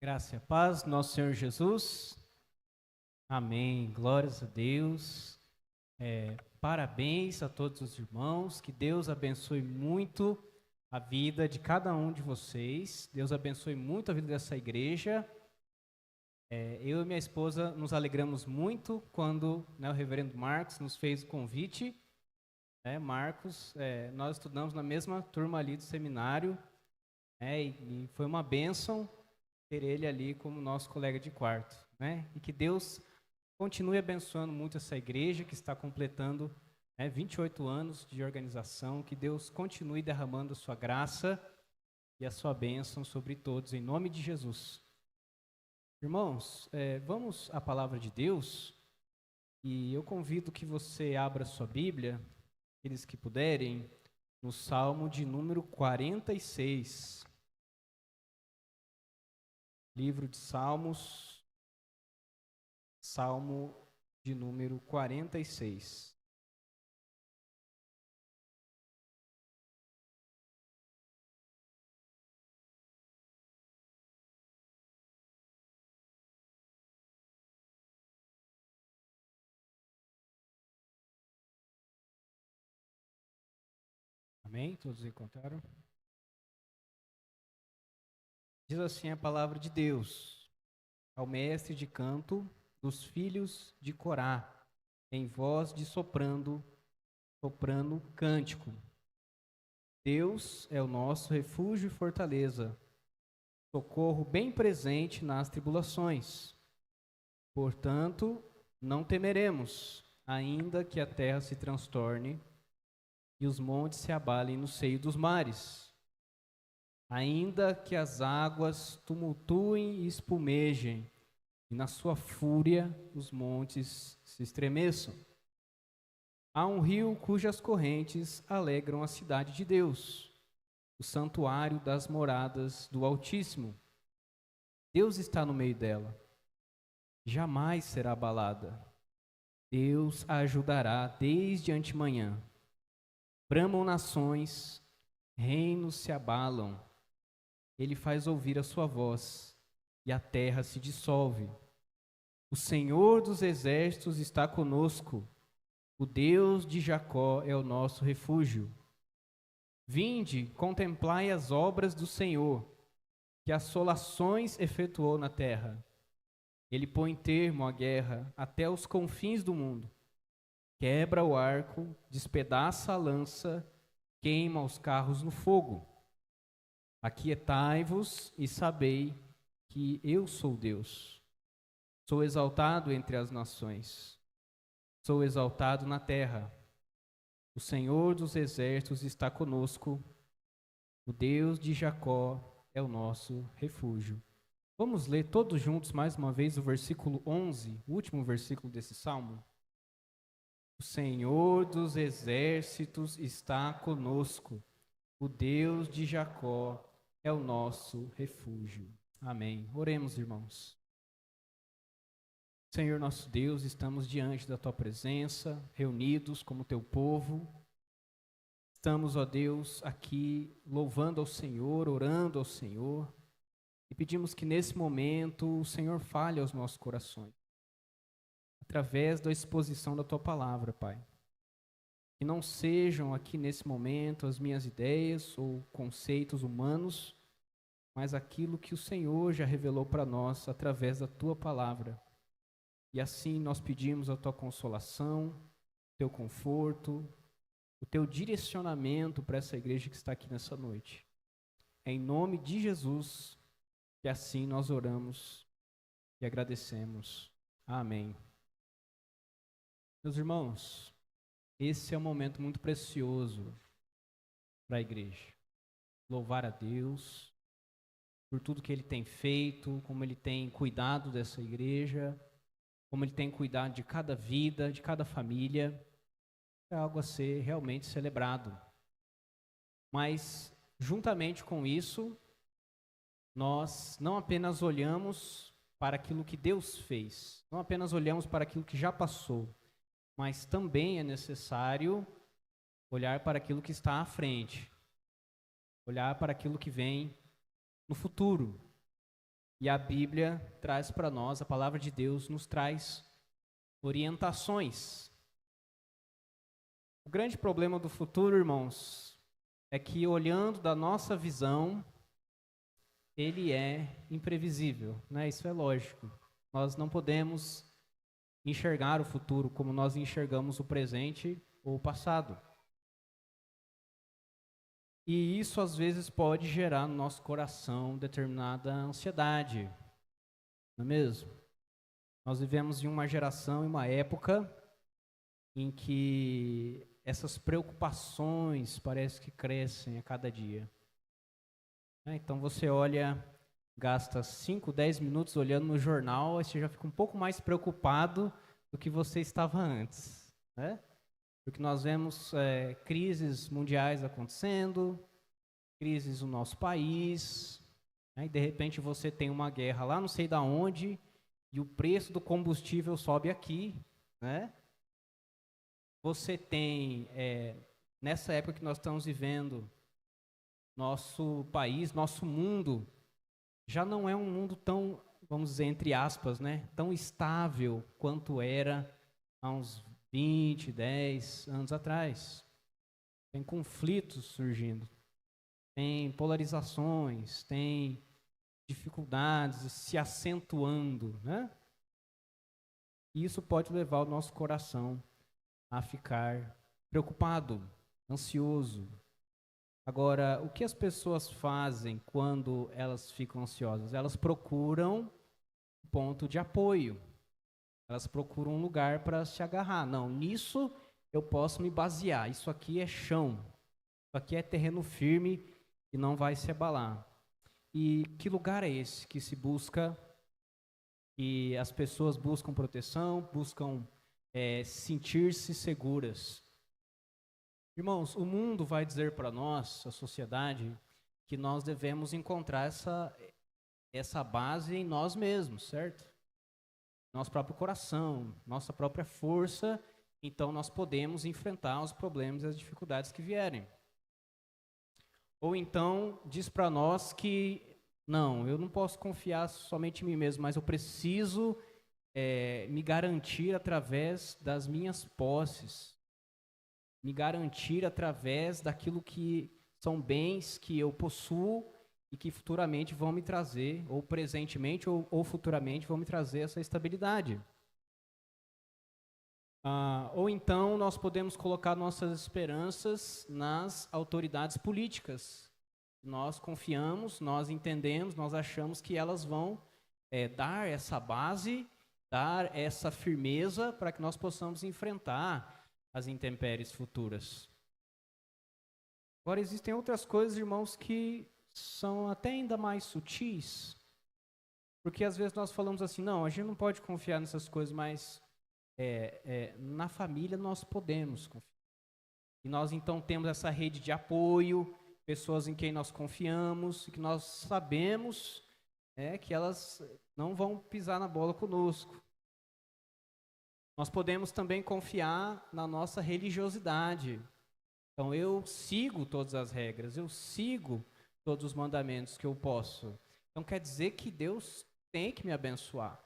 Graça e a paz, nosso Senhor Jesus. Amém. Glórias a Deus. Parabéns a todos os irmãos. Que Deus abençoe muito a vida de cada um de vocês. Deus abençoe muito a vida dessa igreja. Eu e minha esposa nos alegramos muito quando o reverendo Marcos nos fez o convite. Marcos, nós estudamos na mesma turma ali do seminário, e foi uma bênção ter ele ali como nosso colega de quarto, E que Deus continue abençoando muito essa igreja que está completando 28 anos de organização. Que Deus continue derramando a sua graça e a sua bênção sobre todos, em nome de Jesus. Irmãos, vamos à palavra de Deus, e eu convido que você abra sua Bíblia, aqueles que puderem, no Salmo de número 46. Livro de Salmos, Salmo de número 46. Amém? Todos encontraram? Diz assim a palavra de Deus: ao mestre de canto dos filhos de Corá, em voz de soprando cântico. Deus é o nosso refúgio e fortaleza, socorro bem presente nas tribulações. Portanto, não temeremos, ainda que a terra se transtorne e os montes se abalem no seio dos mares. Ainda que as águas tumultuem e espumejem, e na sua fúria os montes se estremeçam. Há um rio cujas correntes alegram a cidade de Deus, o santuário das moradas do Altíssimo. Deus está no meio dela, jamais será abalada. Deus a ajudará desde antemanhã. Bramam nações, reinos se abalam. Ele faz ouvir a sua voz, e a terra se dissolve. O Senhor dos exércitos está conosco. O Deus de Jacó é o nosso refúgio. Vinde, contemplai as obras do Senhor, que assolações efetuou na terra. Ele põe termo à guerra até os confins do mundo. Quebra o arco, despedaça a lança, queima os carros no fogo. Aquietai-vos e sabei que eu sou Deus. Sou exaltado entre as nações. Sou exaltado na terra. O Senhor dos exércitos está conosco. O Deus de Jacó é o nosso refúgio. Vamos ler todos juntos mais uma vez o versículo 11, o último versículo desse salmo. O Senhor dos exércitos está conosco. O Deus de Jacó é o nosso refúgio. Amém. Oremos, irmãos. Senhor nosso Deus, estamos diante da Tua presença, reunidos como Teu povo. Estamos, ó Deus, aqui louvando ao Senhor, orando ao Senhor, e pedimos que nesse momento o Senhor fale aos nossos corações, através da exposição da Tua palavra, Pai. Que não sejam aqui nesse momento as minhas ideias ou conceitos humanos, mas aquilo que o Senhor já revelou para nós através da Tua palavra. E assim nós pedimos a Tua consolação, o Teu conforto, o Teu direcionamento para essa igreja que está aqui nessa noite. É em nome de Jesus que assim nós oramos e agradecemos. Amém. Meus irmãos, esse é um momento muito precioso para a igreja. Louvar a Deus por tudo que Ele tem feito, como Ele tem cuidado dessa igreja, como Ele tem cuidado de cada vida, de cada família. É algo a ser realmente celebrado. Mas, juntamente com isso, nós não apenas olhamos para aquilo que Deus fez, não apenas olhamos para aquilo que já passou, mas também é necessário olhar para aquilo que está à frente, olhar para aquilo que vem no futuro. E a Bíblia traz para nós, a palavra de Deus nos traz orientações. O grande problema do futuro, irmãos, é que olhando da nossa visão, ele é imprevisível, né? Isso é lógico. Nós não podemos enxergar o futuro como nós enxergamos o presente ou o passado. E isso às vezes pode gerar no nosso coração determinada ansiedade, não é mesmo? Nós vivemos em uma geração, em uma época em que essas preocupações parece que crescem a cada dia. Então você olha, gasta 5, 10 minutos olhando no jornal, aí você já fica um pouco mais preocupado do que você estava antes, né? Porque nós vemos crises mundiais acontecendo, crises no nosso país, né? E de repente você tem uma guerra lá não sei da onde, e o preço do combustível sobe aqui, né? Você tem, nessa época que nós estamos vivendo, nosso país, nosso mundo, já não é um mundo tão, vamos dizer, entre aspas, né, tão estável quanto era há uns 20, 10 anos atrás. Tem conflitos surgindo, tem polarizações, tem dificuldades se acentuando, né? E isso pode levar o nosso coração a ficar preocupado, ansioso. Agora, o que as pessoas fazem quando elas ficam ansiosas? Elas procuram um ponto de apoio. Elas procuram um lugar para se agarrar. Não, nisso eu posso me basear. Isso aqui é chão. Isso aqui é terreno firme e não vai se abalar. E que lugar é esse que se busca, que as pessoas buscam proteção, buscam sentir-se seguras? Irmãos, o mundo vai dizer para nós, a sociedade, que nós devemos encontrar essa base em nós mesmos, certo? Nosso próprio coração, nossa própria força, então nós podemos enfrentar os problemas e as dificuldades que vierem. Ou então diz para nós que, não, eu não posso confiar somente em mim mesmo, mas eu preciso me garantir através das minhas posses, me garantir através daquilo que são bens que eu possuo e que futuramente vão me trazer, ou presentemente ou futuramente vão me trazer essa estabilidade. Ou então nós podemos colocar nossas esperanças nas autoridades políticas. Nós confiamos, nós entendemos, nós achamos que elas vão dar essa base, dar essa firmeza para que nós possamos enfrentar as intempéries futuras. Agora, existem outras coisas, irmãos, que são até ainda mais sutis, porque às vezes nós falamos assim, não, a gente não pode confiar nessas coisas, mas na família nós podemos confiar. E nós então temos essa rede de apoio, pessoas em quem nós confiamos, e que nós sabemos que elas não vão pisar na bola conosco. Nós podemos também confiar na nossa religiosidade. Então, eu sigo todas as regras, eu sigo todos os mandamentos que eu posso. Então, quer dizer que Deus tem que me abençoar.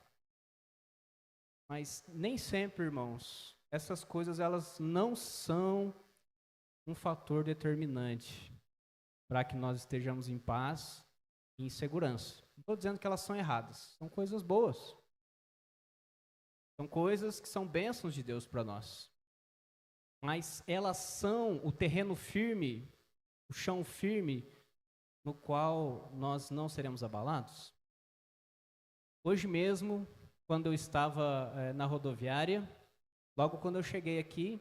Mas nem sempre, irmãos, essas coisas elas não são um fator determinante para que nós estejamos em paz e em segurança. Não estou dizendo que elas são erradas, são coisas boas. São coisas que são bênçãos de Deus para nós. Mas elas são o terreno firme, o chão firme, no qual nós não seremos abalados. Hoje mesmo, quando eu estava na rodoviária, logo quando eu cheguei aqui,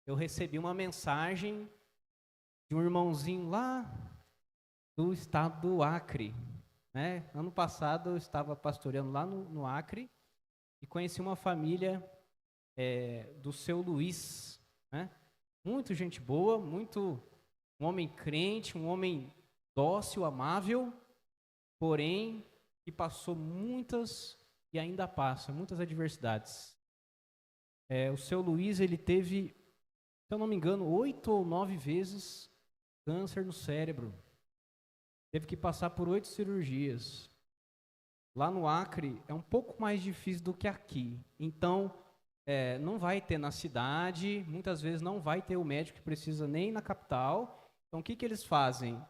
eu recebi uma mensagem de um irmãozinho lá do estado do Acre. Né? Ano passado eu estava pastoreando lá no Acre, e conheci uma família do seu Luiz, né? Muito gente boa, um homem crente, um homem dócil, amável, porém que passou muitas e ainda passa muitas adversidades. O seu Luiz, ele teve, se eu não me engano, 8 ou 9 vezes câncer no cérebro. Teve que passar por 8 cirurgias. Lá no Acre é um pouco mais difícil do que aqui. Então, não vai ter na cidade, muitas vezes não vai ter o médico que precisa nem na capital. Então, o que que eles fazem?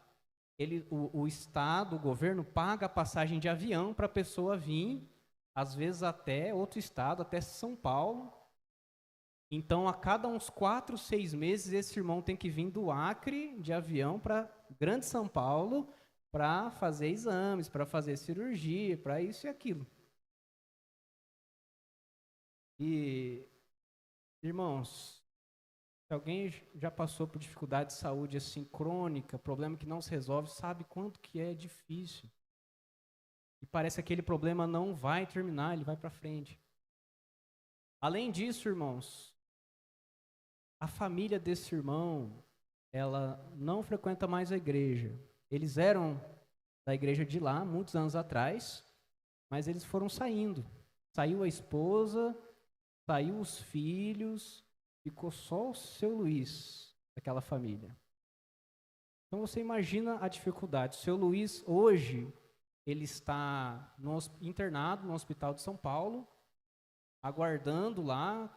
O Estado, o governo, paga a passagem de avião para a pessoa vir, às vezes até outro estado, até São Paulo. Então, a cada uns 4, 6 meses, esse irmão tem que vir do Acre de avião para Grande São Paulo para fazer exames, para fazer cirurgia, para isso e aquilo. E, irmãos, se alguém já passou por dificuldade de saúde assim crônica, problema que não se resolve, sabe quanto que é difícil. E parece que aquele problema não vai terminar, ele vai para frente. Além disso, irmãos, a família desse irmão, ela não frequenta mais a igreja. Eles eram da igreja de lá, muitos anos atrás, mas eles foram saindo. Saiu a esposa, saiu os filhos, ficou só o seu Luiz, daquela família. Então você imagina a dificuldade. O seu Luiz, hoje, ele está internado no Hospital de São Paulo, aguardando lá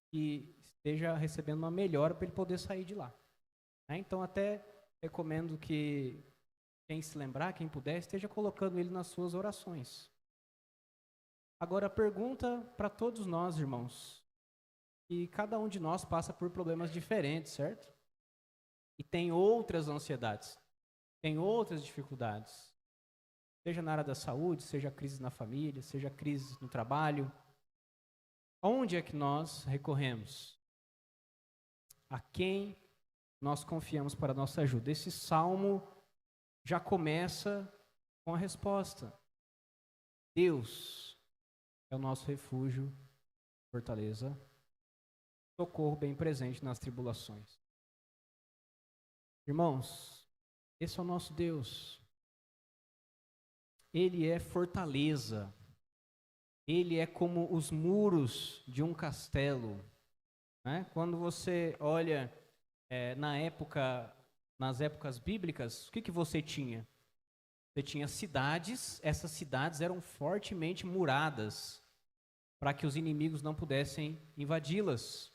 que esteja recebendo uma melhora para ele poder sair de lá. Então, até recomendo que quem se lembrar, quem puder, esteja colocando ele nas suas orações. Agora, pergunta para todos nós, irmãos. E cada um de nós passa por problemas diferentes, certo? E tem outras ansiedades, tem outras dificuldades. Seja na área da saúde, seja crise na família, seja crise no trabalho. Onde é que nós recorremos? A quem nós confiamos para a nossa ajuda? Esse salmo já começa com a resposta. Deus é o nosso refúgio, fortaleza, socorro bem presente nas tribulações. Irmãos, esse é o nosso Deus. Ele é fortaleza. Ele é como os muros de um castelo. Né? Quando você olha nas épocas bíblicas, o que você tinha? Você tinha cidades, essas cidades eram fortemente muradas para que os inimigos não pudessem invadi-las.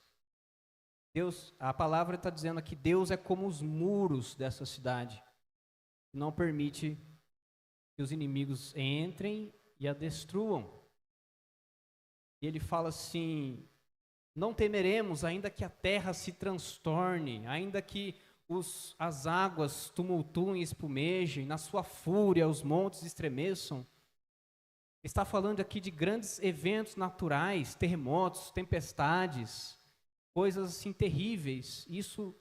A palavra está dizendo aqui, Deus é como os muros dessa cidade, não permite que os inimigos entrem e a destruam. E ele fala assim, não temeremos, ainda que a terra se transtorne, ainda que as águas tumultuem e espumejem, na sua fúria os montes estremeçam. Está falando aqui de grandes eventos naturais, terremotos, tempestades, coisas assim terríveis. Isso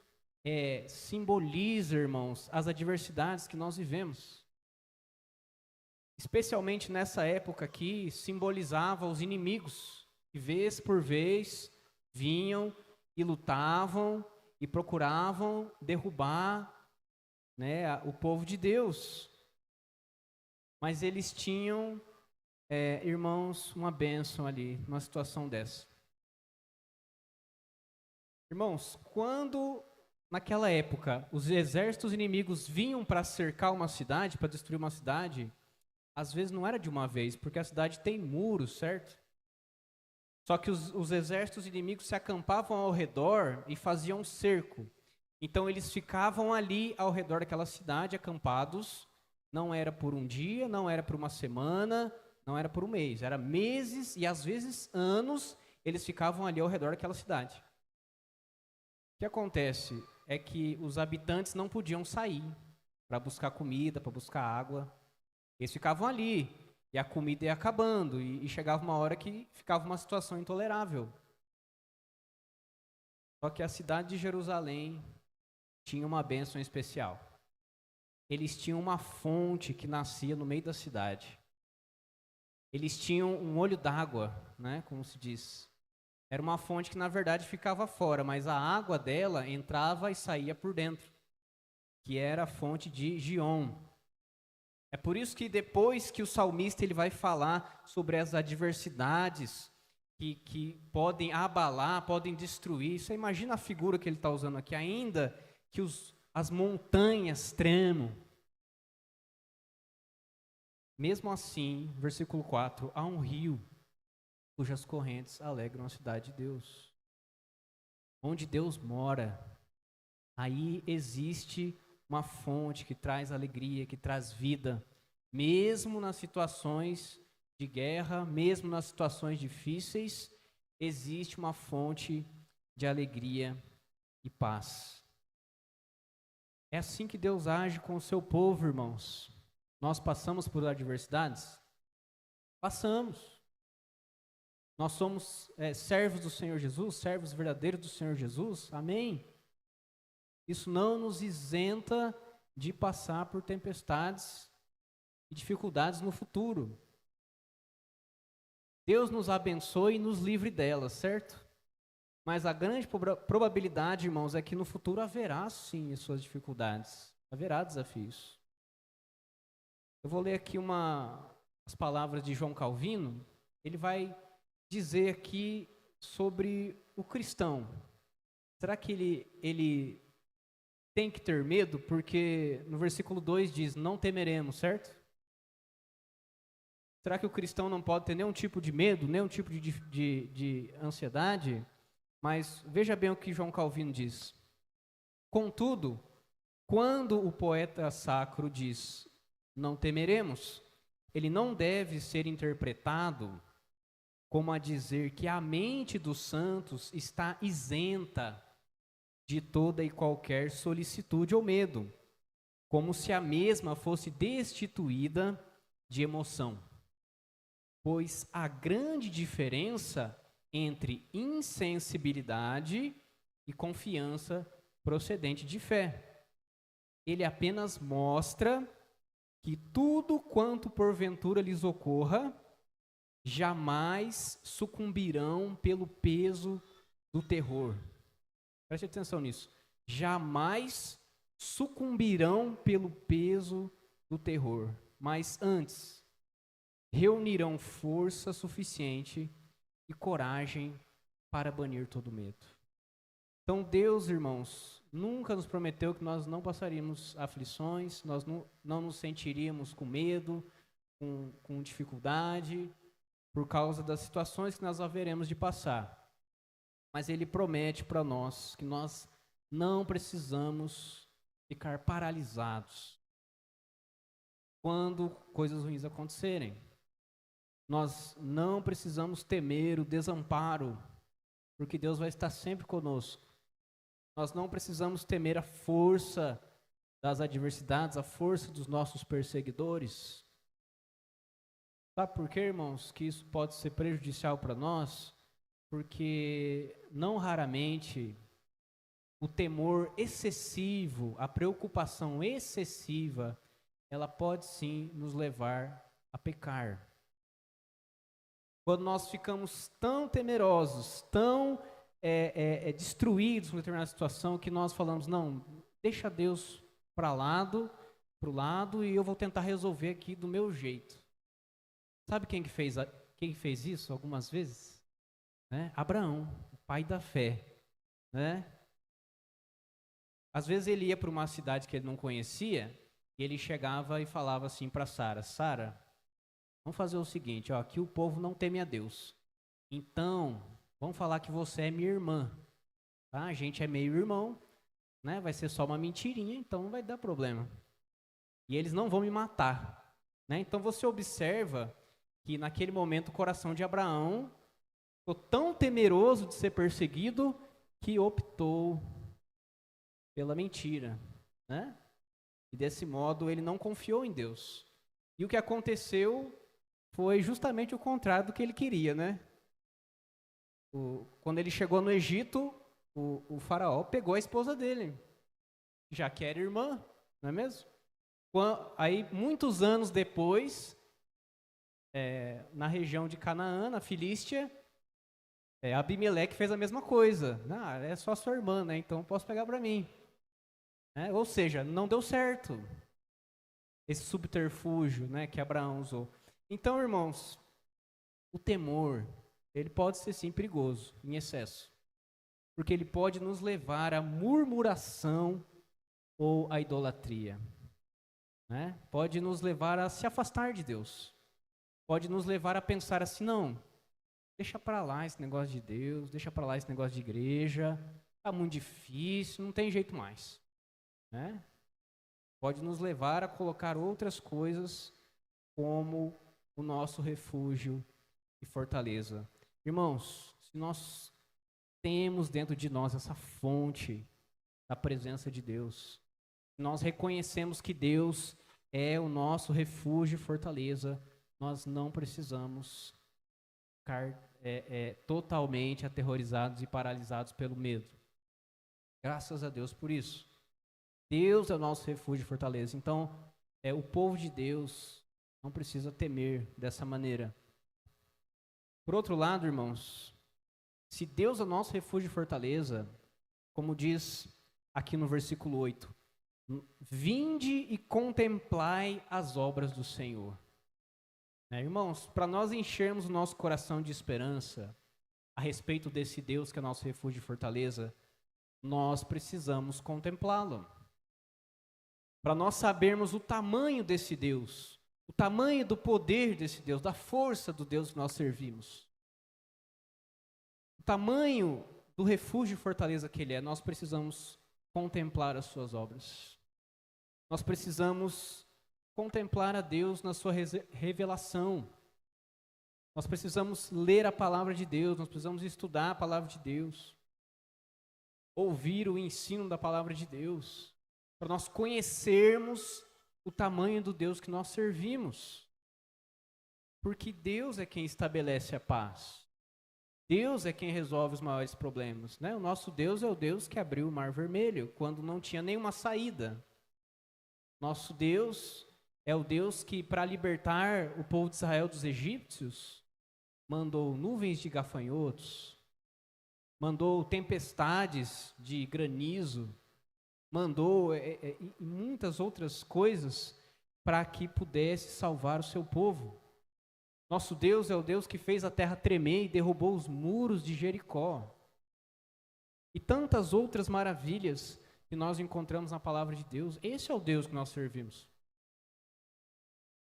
simboliza, irmãos, as adversidades que nós vivemos. Especialmente nessa época aqui, simbolizava os inimigos, que vez por vez vinham e lutavam e procuravam derrubar, né, o povo de Deus. Mas eles tinham, irmãos, uma bênção ali, numa situação dessa. Irmãos, quando naquela época os exércitos inimigos vinham para cercar uma cidade, para destruir uma cidade, às vezes não era de uma vez, porque a cidade tem muros, certo? Só que os exércitos inimigos se acampavam ao redor e faziam um cerco. Então eles ficavam ali ao redor daquela cidade, acampados. Não era por um dia, não era por uma semana, não era por um mês. Era meses e às vezes anos eles ficavam ali ao redor daquela cidade. O que acontece é que os habitantes não podiam sair para buscar comida, para buscar água. Eles ficavam ali, e a comida ia acabando, e chegava uma hora que ficava uma situação intolerável. Só que a cidade de Jerusalém tinha uma bênção especial. Eles tinham uma fonte que nascia no meio da cidade. Eles tinham um olho d'água, né, como se diz. Era uma fonte que, na verdade, ficava fora, mas a água dela entrava e saía por dentro, que era a fonte de Giom. É por isso que depois que o salmista ele vai falar sobre as adversidades que podem abalar, podem destruir, você imagina a figura que ele está usando aqui, ainda que, as montanhas tremam. Mesmo assim, versículo 4, há um rio cujas correntes alegram a cidade de Deus. Onde Deus mora, aí existe uma fonte que traz alegria, que traz vida, mesmo nas situações de guerra, mesmo nas situações difíceis, existe uma fonte de alegria e paz. É assim que Deus age com o seu povo, irmãos. Nós passamos por adversidades? Passamos. Nós somos servos do Senhor Jesus, servos verdadeiros do Senhor Jesus, amém? Isso não nos isenta de passar por tempestades e dificuldades no futuro. Deus nos abençoe e nos livre delas, certo? Mas a grande probabilidade, irmãos, é que no futuro haverá sim as suas dificuldades, haverá desafios. Eu vou ler aqui as palavras de João Calvino. Ele vai dizer aqui sobre o cristão. Será que ele tem que ter medo? Porque no versículo 2 diz, não temeremos, certo? Será que o cristão não pode ter nenhum tipo de medo, nenhum tipo de ansiedade? Mas veja bem o que João Calvino diz. Contudo, quando o poeta sacro diz, não temeremos, ele não deve ser interpretado como a dizer que a mente dos santos está isenta de toda e qualquer solicitude ou medo, como se a mesma fosse destituída de emoção. Pois a grande diferença entre insensibilidade e confiança procedente de fé. Ele apenas mostra que tudo quanto porventura lhes ocorra, jamais sucumbirão pelo peso do terror. Preste atenção nisso. Jamais sucumbirão pelo peso do terror, mas antes reunirão força suficiente e coragem para banir todo medo. Então Deus, irmãos, nunca nos prometeu que nós não passaríamos aflições, nós não nos sentiríamos com medo, com dificuldade, por causa das situações que nós haveremos de passar. Mas Ele promete para nós que nós não precisamos ficar paralisados quando coisas ruins acontecerem. Nós não precisamos temer o desamparo, porque Deus vai estar sempre conosco. Nós não precisamos temer a força das adversidades, a força dos nossos perseguidores. Sabe por quê, irmãos, que isso pode ser prejudicial para nós? Porque não raramente o temor excessivo, a preocupação excessiva, ela pode sim nos levar a pecar. Quando nós ficamos tão temerosos, tão destruídos com determinada situação, que nós falamos, não, deixa Deus pro lado e eu vou tentar resolver aqui do meu jeito. Sabe quem fez isso algumas vezes? Né? Abraão, o pai da fé. Né? Às vezes ele ia para uma cidade que ele não conhecia, e ele chegava e falava assim para Sara, Sara, vamos fazer o seguinte, aqui o povo não teme a Deus. Então, vamos falar que você é minha irmã. Tá? A gente é meio irmão, né? Vai ser só uma mentirinha, então não vai dar problema. E eles não vão me matar. Né? Então você observa que naquele momento o coração de Abraão ficou tão temeroso de ser perseguido que optou pela mentira. Né? E desse modo ele não confiou em Deus. E o que aconteceu foi justamente o contrário do que ele queria, né? Quando ele chegou no Egito, o faraó pegou a esposa dele, já que era irmã, não é mesmo? Aí, muitos anos depois, na região de Canaã, na Filístia, Abimeleque fez a mesma coisa. É só sua irmã, né? Então posso pegar para mim. Ou seja, não deu certo esse subterfúgio, né, que Abraão usou. Então, irmãos, o temor, ele pode ser sim perigoso, em excesso. Porque ele pode nos levar à murmuração ou à idolatria. né? Pode nos levar a se afastar de Deus. Pode nos levar a pensar assim, não, deixa para lá esse negócio de Deus, deixa para lá esse negócio de igreja, tá muito difícil, não tem jeito mais, né? Pode nos levar a colocar outras coisas como o nosso refúgio e fortaleza. Irmãos, se nós temos dentro de nós essa fonte da presença de Deus, nós reconhecemos que Deus é o nosso refúgio e fortaleza, nós não precisamos ficar totalmente aterrorizados e paralisados pelo medo. Graças a Deus por isso. Deus é o nosso refúgio e fortaleza. Então, o povo de Deus não precisa temer dessa maneira. Por outro lado, irmãos, se Deus é o nosso refúgio e fortaleza, como diz aqui no versículo 8, vinde e contemplai as obras do Senhor. Irmãos, para nós enchermos o nosso coração de esperança a respeito desse Deus que é nosso refúgio e fortaleza, nós precisamos contemplá-lo. Para nós sabermos o tamanho desse Deus, o tamanho do poder desse Deus, da força do Deus que nós servimos, o tamanho do refúgio e fortaleza que Ele é, nós precisamos contemplar as suas obras. Nós precisamos contemplar a Deus na sua revelação. Nós precisamos ler a palavra de Deus, nós precisamos estudar a palavra de Deus, ouvir o ensino da palavra de Deus, para nós conhecermos o tamanho do Deus que nós servimos. Porque Deus é quem estabelece a paz. Deus é quem resolve os maiores problemas, né? O nosso Deus é o Deus que abriu o Mar Vermelho quando não tinha nenhuma saída. Nosso Deus é o Deus que, para libertar o povo de Israel dos egípcios, mandou nuvens de gafanhotos, mandou tempestades de granizo, mandou muitas outras coisas para que pudesse salvar o seu povo. Nosso Deus é o Deus que fez a terra tremer e derrubou os muros de Jericó. E tantas outras maravilhas que nós encontramos na palavra de Deus. Esse é o Deus que nós servimos.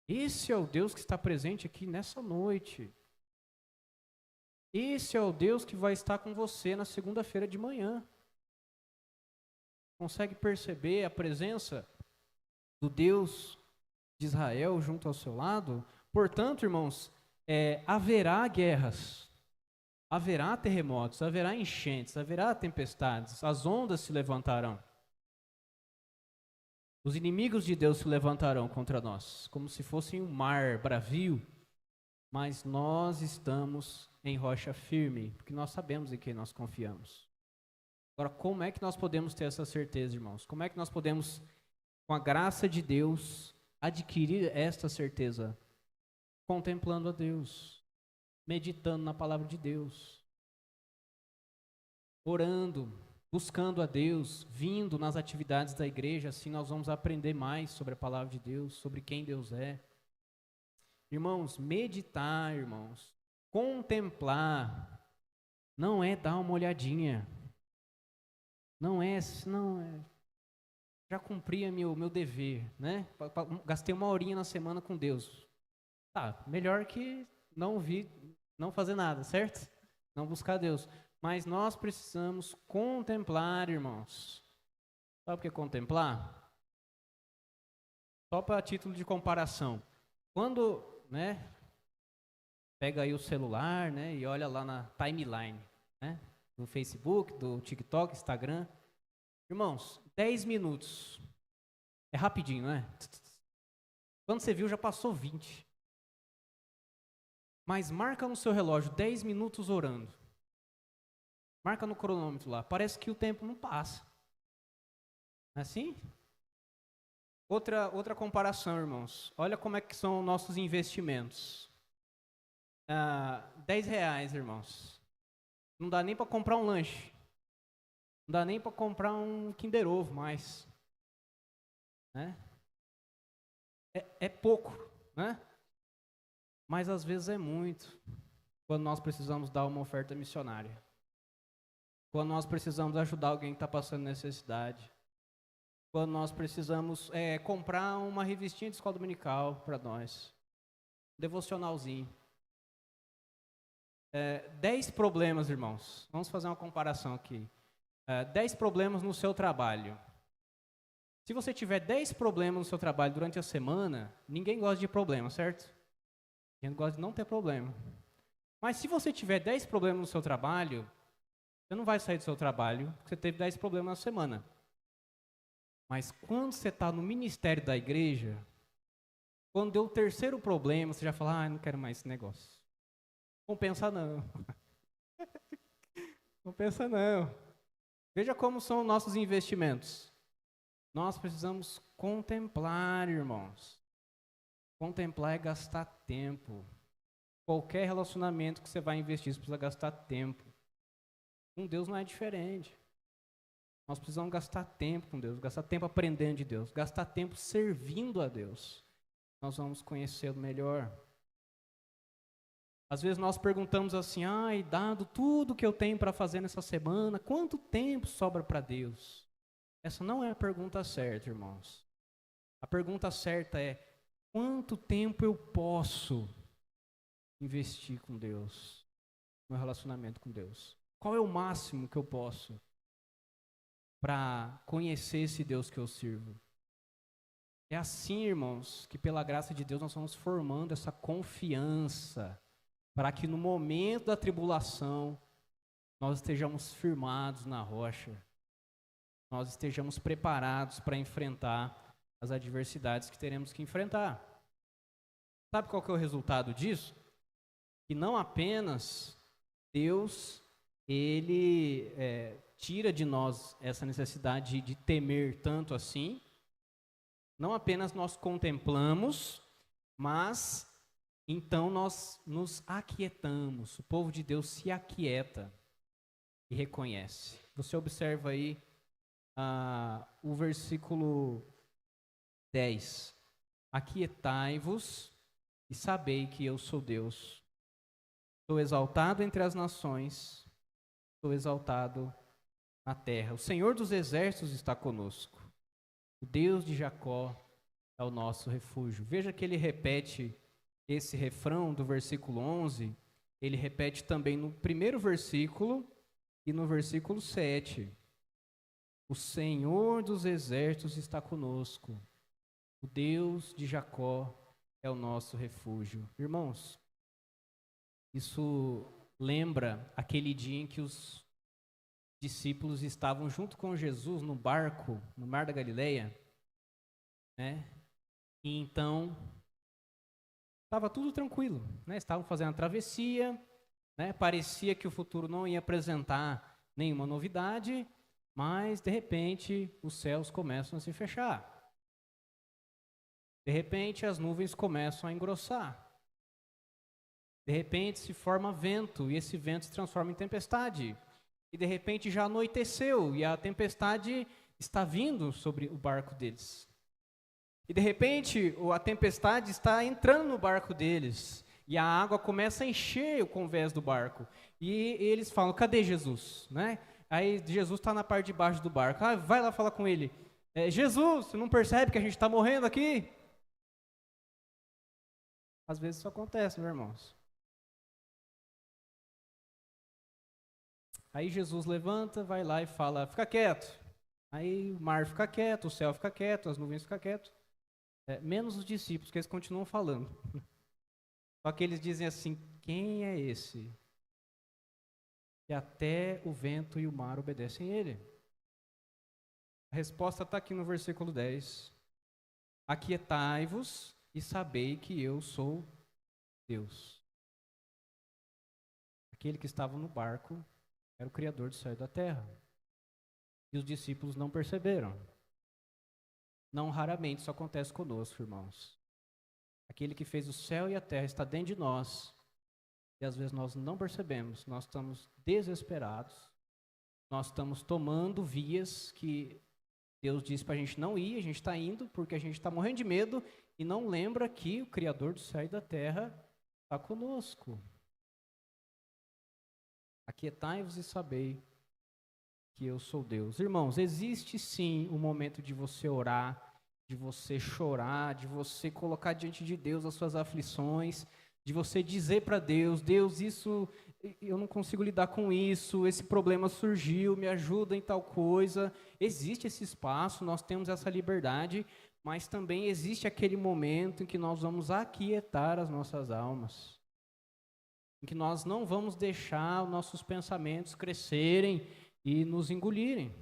Esse é o Deus que está presente aqui nessa noite. Esse é o Deus que vai estar com você na segunda-feira de manhã. Consegue perceber a presença do Deus de Israel junto ao seu lado? Portanto, irmãos, haverá guerras, haverá terremotos, haverá enchentes, haverá tempestades, as ondas se levantarão. Os inimigos de Deus se levantarão contra nós, como se fosse um mar bravio, mas nós estamos em rocha firme, porque nós sabemos em quem nós confiamos. Agora, como é que nós podemos ter essa certeza, irmãos? Como é que nós podemos, com a graça de Deus, adquirir esta certeza? Contemplando a Deus, meditando na palavra de Deus, orando, buscando a Deus, vindo nas atividades da igreja, assim nós vamos aprender mais sobre a palavra de Deus, sobre quem Deus é. Irmãos, meditar, irmãos, contemplar, não é dar uma olhadinha, não é, já cumpri meu dever, né? Gastei uma horinha na semana com Deus. Tá, melhor que não fazer nada, certo? Não buscar Deus. Mas nós precisamos contemplar, irmãos. Sabe o que é contemplar? Só para título de comparação. Quando, pega aí o celular, e olha lá na timeline, do Facebook, do TikTok, Instagram. Irmãos, 10 minutos. É rapidinho, né? Quando você viu, já passou 20. Mas marca no seu relógio 10 minutos orando. Marca no cronômetro lá. Parece que o tempo não passa. Não é assim? Outra comparação, irmãos. Olha como é que são nossos investimentos. R$10, irmãos. Não dá nem para comprar um lanche. Não dá nem para comprar um Kinder Ovo mais. Né? É pouco, né? Mas às vezes é muito, quando nós precisamos dar uma oferta missionária. Quando nós precisamos ajudar alguém que está passando necessidade. quando nós precisamos comprar uma revistinha de escola dominical para nós, devocionalzinho. 10 problemas, irmãos. Vamos fazer uma comparação aqui. 10 problemas no seu trabalho. Se você tiver 10 problemas no seu trabalho durante a semana, ninguém gosta de problema, certo? Ninguém gosta de não ter problema. Mas se você tiver 10 problemas no seu trabalho, você não vai sair do seu trabalho porque você teve 10 problemas na semana. Mas quando você está no ministério da igreja, quando deu o terceiro problema, você já fala, não quero mais esse negócio. Compensa não. Compensa não. Veja como são os nossos investimentos. Nós precisamos contemplar, irmãos. Contemplar é gastar tempo. Qualquer relacionamento que você vai investir, você precisa gastar tempo. Com Deus não é diferente. Nós precisamos gastar tempo com Deus, gastar tempo aprendendo de Deus, gastar tempo servindo a Deus. Nós vamos conhecê-lo melhor. Às vezes nós perguntamos assim, dado tudo que eu tenho para fazer nessa semana, quanto tempo sobra para Deus? Essa não é a pergunta certa, irmãos. A pergunta certa é, quanto tempo eu posso investir com Deus, no relacionamento com Deus? Qual é o máximo que eu posso para conhecer esse Deus que eu sirvo? É assim, irmãos, que pela graça de Deus nós vamos formando essa confiança para que no momento da tribulação nós estejamos firmados na rocha, nós estejamos preparados para enfrentar as adversidades que teremos que enfrentar. Sabe qual que é o resultado disso? Que não apenas Deus, Ele tira de nós essa necessidade de temer tanto assim, não apenas nós contemplamos, mas então nós nos aquietamos. O povo de Deus se aquieta e reconhece. Você observa aí o versículo 10. Aquietai-vos e sabei que eu sou Deus. Sou exaltado entre as nações, sou exaltado na terra. O Senhor dos exércitos está conosco. O Deus de Jacó é o nosso refúgio. Veja que ele repete esse refrão do versículo 11, ele repete também no primeiro versículo e no versículo 7. O Senhor dos exércitos está conosco. O Deus de Jacó é o nosso refúgio. Irmãos, isso lembra aquele dia em que os discípulos estavam junto com Jesus no barco, no Mar da Galileia, né? E então estava tudo tranquilo, né? Estavam fazendo a travessia, né? Parecia que o futuro não ia apresentar nenhuma novidade, mas de repente os céus começam a se fechar. De repente as nuvens começam a engrossar. De repente se forma vento e esse vento se transforma em tempestade. E de repente já anoiteceu e a tempestade está vindo sobre o barco deles. E de repente a tempestade está entrando no barco deles. E a água começa a encher o convés do barco. E eles falam, cadê Jesus? Né? Aí Jesus está na parte de baixo do barco. Vai lá falar com ele. Jesus, você não percebe que a gente está morrendo aqui? Às vezes isso acontece, meus irmãos. Aí Jesus levanta, vai lá e fala, fica quieto. Aí o mar fica quieto, o céu fica quieto, as nuvens ficam quietas. Menos os discípulos, que eles continuam falando. Só que eles dizem assim, quem é esse? E até o vento e o mar obedecem a ele. A resposta está aqui no versículo 10. Aquietai-vos e sabei que eu sou Deus. Aquele que estava no barco era o Criador do céu e da terra. E os discípulos não perceberam. Não raramente isso acontece conosco, irmãos. Aquele que fez o céu e a terra está dentro de nós. E às vezes nós não percebemos. Nós estamos desesperados. Nós estamos tomando vias que Deus disse para a gente não ir. A gente está indo porque a gente está morrendo de medo. E não lembra que o Criador do céu e da terra está conosco. Aquietai-vos e sabei que eu sou Deus. Irmãos, existe sim o momento de você orar, de você chorar, de você colocar diante de Deus as suas aflições, de você dizer para Deus, Deus, isso, eu não consigo lidar com isso, esse problema surgiu, me ajuda em tal coisa. Existe esse espaço, nós temos essa liberdade, mas também existe aquele momento em que nós vamos aquietar as nossas almas, em que nós não vamos deixar os nossos pensamentos crescerem e nos engolirem,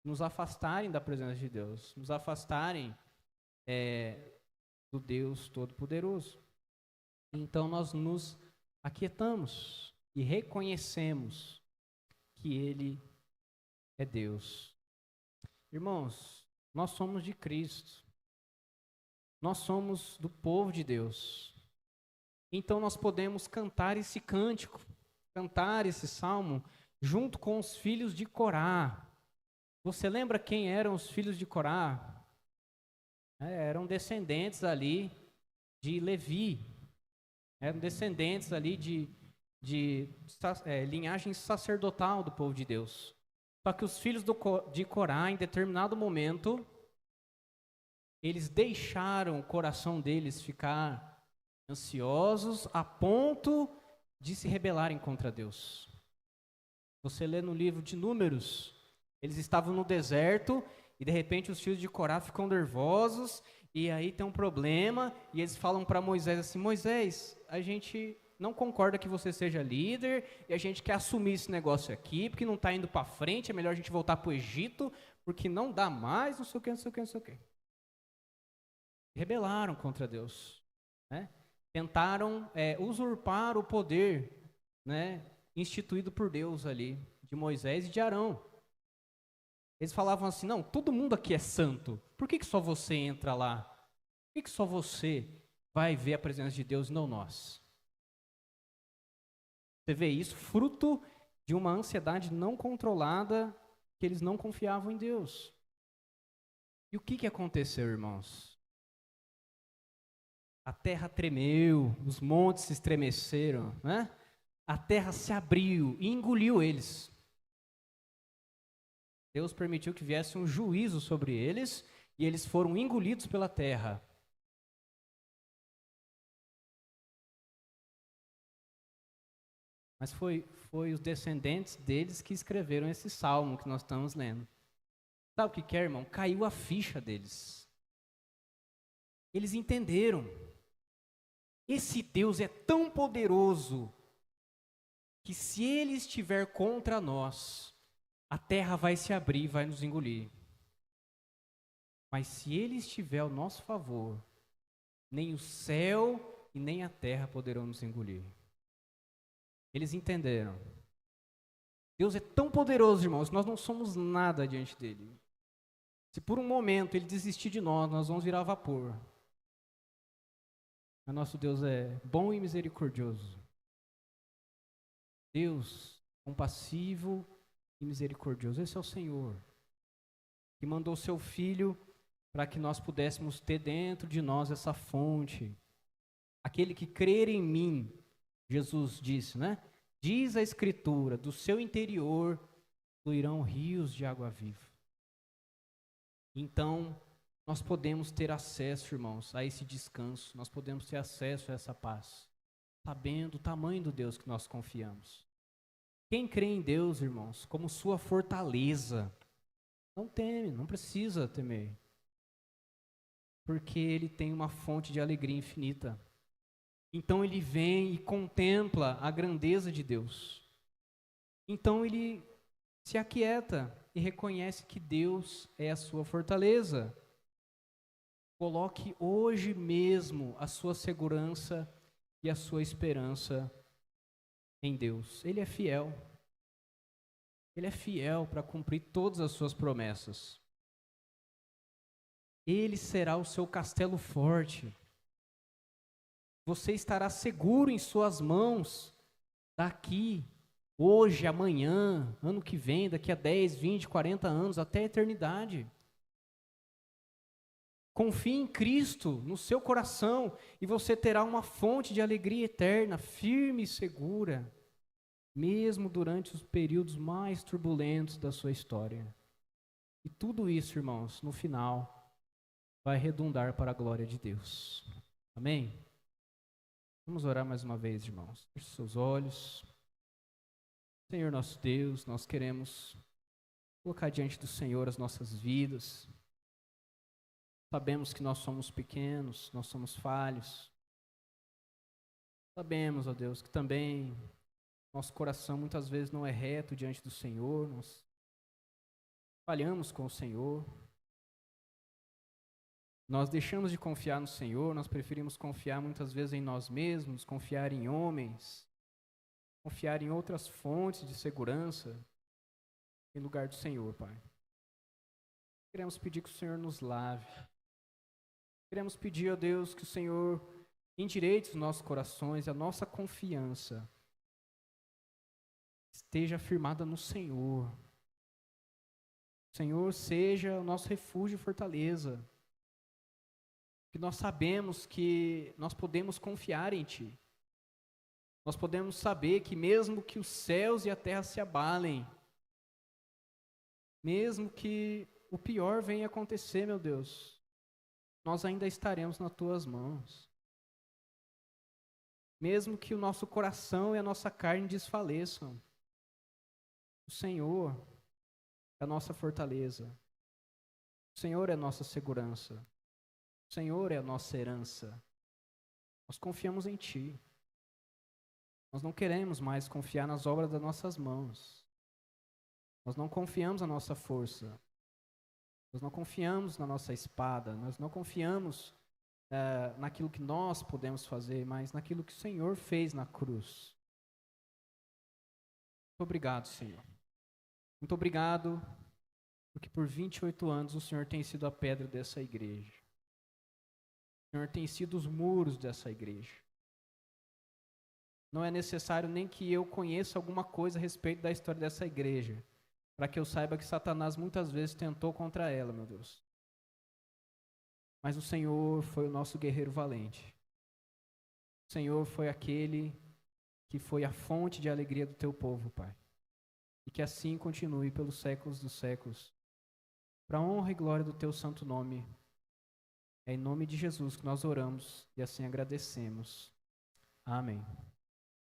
nos afastarem da presença de Deus, nos afastarem do Deus Todo-Poderoso. Então nós nos aquietamos e reconhecemos que Ele é Deus. Irmãos, nós somos de Cristo, nós somos do povo de Deus. Então nós podemos cantar esse cântico, cantar esse salmo junto com os filhos de Corá. Você lembra quem eram os filhos de Corá? Eram descendentes ali de Levi, eram descendentes ali de linhagem sacerdotal do povo de Deus. Só que os filhos de Corá, em determinado momento, eles deixaram o coração deles ficar ansiosos a ponto de se rebelarem contra Deus. Você lê no livro de Números, eles estavam no deserto e de repente os filhos de Corá ficam nervosos e aí tem um problema e eles falam para Moisés assim, Moisés, a gente não concorda que você seja líder e a gente quer assumir esse negócio aqui porque não está indo para frente, é melhor a gente voltar para o Egito porque não dá mais, não sei o que, não sei o que, não sei o que. Rebelaram contra Deus, né? Tentaram usurpar o poder, né, instituído por Deus ali, de Moisés e de Arão. Eles falavam assim, não, todo mundo aqui é santo, por que só você entra lá? Por que só você vai ver a presença de Deus e não nós? Você vê isso fruto de uma ansiedade não controlada, que eles não confiavam em Deus. E o que aconteceu, irmãos? A terra tremeu, os montes se estremeceram, né? A terra se abriu e engoliu eles. Deus permitiu que viesse um juízo sobre eles e eles foram engolidos pela terra. Mas foi os descendentes deles que escreveram esse salmo que nós estamos lendo. Sabe o que é, irmão? Caiu a ficha deles. Eles entenderam. Esse Deus é tão poderoso que se Ele estiver contra nós, a terra vai se abrir e vai nos engolir. Mas se Ele estiver ao nosso favor, nem o céu e nem a terra poderão nos engolir. Eles entenderam. Deus é tão poderoso, irmãos, nós não somos nada diante dEle. Se por um momento Ele desistir de nós, nós vamos virar vapor. Mas nosso Deus é bom e misericordioso. Deus compassivo e misericordioso. Esse é o Senhor, que mandou seu Filho para que nós pudéssemos ter dentro de nós essa fonte. Aquele que crer em mim, Jesus disse, né? Diz a Escritura, do seu interior fluirão rios de água viva. Então, nós podemos ter acesso, irmãos, a esse descanso, nós podemos ter acesso a essa paz, sabendo o tamanho do Deus que nós confiamos. Quem crê em Deus, irmãos, como sua fortaleza, não teme, não precisa temer, porque Ele tem uma fonte de alegria infinita. Então Ele vem e contempla a grandeza de Deus. Então Ele se aquieta e reconhece que Deus é a sua fortaleza. Coloque hoje mesmo a sua segurança e a sua esperança em Deus. Ele é fiel. Ele é fiel para cumprir todas as suas promessas. Ele será o seu castelo forte. Você estará seguro em suas mãos daqui, hoje, amanhã, ano que vem, daqui a 10, 20, 40 anos, até a eternidade. Confie em Cristo, no seu coração, e você terá uma fonte de alegria eterna, firme e segura. mesmo durante os períodos mais turbulentos da sua história. E tudo isso, irmãos, no final, vai redundar para a glória de Deus. Amém? Vamos orar mais uma vez, irmãos. Feche seus olhos. Senhor nosso Deus, nós queremos colocar diante do Senhor as nossas vidas. Sabemos que nós somos pequenos, nós somos falhos. Sabemos, ó Deus, que também nosso coração muitas vezes não é reto diante do Senhor, nós falhamos com o Senhor. Nós deixamos de confiar no Senhor, nós preferimos confiar muitas vezes em nós mesmos, confiar em homens, confiar em outras fontes de segurança, em lugar do Senhor, Pai. Queremos pedir que o Senhor nos lave. Queremos pedir, ó Deus, que o Senhor endireite os nossos corações e a nossa confiança esteja firmada no Senhor. O Senhor seja o nosso refúgio e fortaleza. Que nós sabemos que nós podemos confiar em Ti. Nós podemos saber que mesmo que os céus e a terra se abalem, mesmo que o pior venha acontecer, meu Deus, nós ainda estaremos nas Tuas mãos. Mesmo que o nosso coração e a nossa carne desfaleçam, o Senhor é a nossa fortaleza. O Senhor é a nossa segurança. O Senhor é a nossa herança. Nós confiamos em Ti. Nós não queremos mais confiar nas obras das nossas mãos. Nós não confiamos na nossa força. Nós não confiamos na nossa espada. Nós não confiamos naquilo que nós podemos fazer, mas naquilo que o Senhor fez na cruz. Muito obrigado, Senhor. Muito obrigado, porque por 28 anos o Senhor tem sido a pedra dessa igreja. O Senhor tem sido os muros dessa igreja. Não é necessário nem que eu conheça alguma coisa a respeito da história dessa igreja, para que eu saiba que Satanás muitas vezes tentou contra ela, meu Deus. Mas o Senhor foi o nosso guerreiro valente. O Senhor foi aquele que foi a fonte de alegria do Teu povo, Pai. E que assim continue pelos séculos dos séculos. Para a honra e glória do Teu santo nome. É em nome de Jesus que nós oramos e assim agradecemos. Amém.